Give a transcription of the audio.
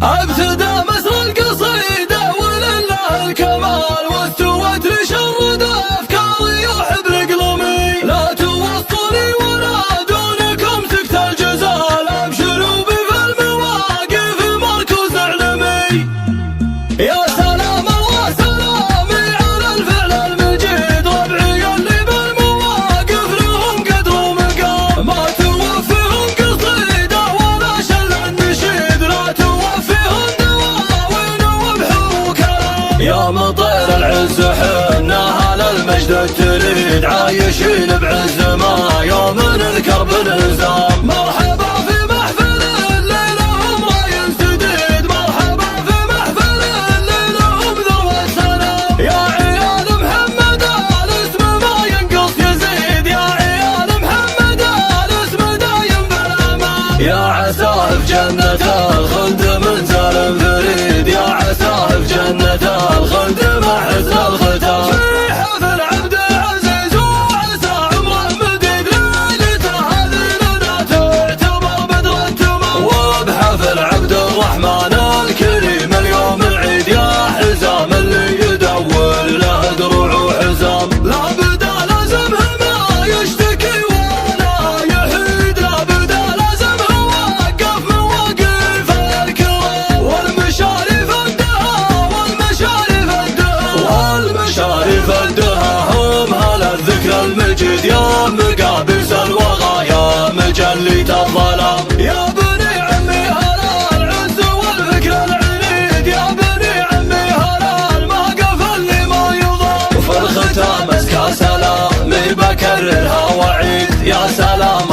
ابتدى مسر القصيدة ولله الكمال، واستوت لشرد افكاري يحب القلمي. لا توصلي ولا دونكم سكت الجزال، ابشروا بفي المواقف مركز علمي. يا سلام وسلامي على الفعل المجيد، ربعي اللي بالمواقف لهم قدر ومقام. ما توفيهم قصيدة ولا شل النشيد، لا توفيهم دواوين وبحر وكلام. يا مطير العز حنا للمجد تريد، عايشين بعز ما يوم الكرب نلزام. مرحبا في محفل الليل هم راي جديد، مرحبا في محفل الليل هم ذروة سلام. يا عيال محمد الاسم ما ينقص يزيد، يا عيال محمد الاسم دايم بالامان. يا عساه في جنة الخلد منزل فريد، يا عساه في جنة الخلد مع حسن الختام. في حفل عبد العزيز وعسى عمره مديد، ليلته هذه لنا تعتبر بدر التمام. وبحفل عبد الرحمن الكريم اليوم العيد، يا حزام اللي يدور له دروع وحزام. لا بدا لازمه ما يشتكي ولا يحيد، لا بدا لازمه وقف مواقف الكرام. والمشارف الدها والمشارف الدها والمشارف الدها هم هلا الذكرى المجيد. يا مقابس الوغى يا مجلية الظلام، يا بني عمي هلا العز والفكر العنيد، يا بني عمي هلا الموقف اللي ما يضام. وفي الختام ازكى سلامي بكررها وعيد، يا سلام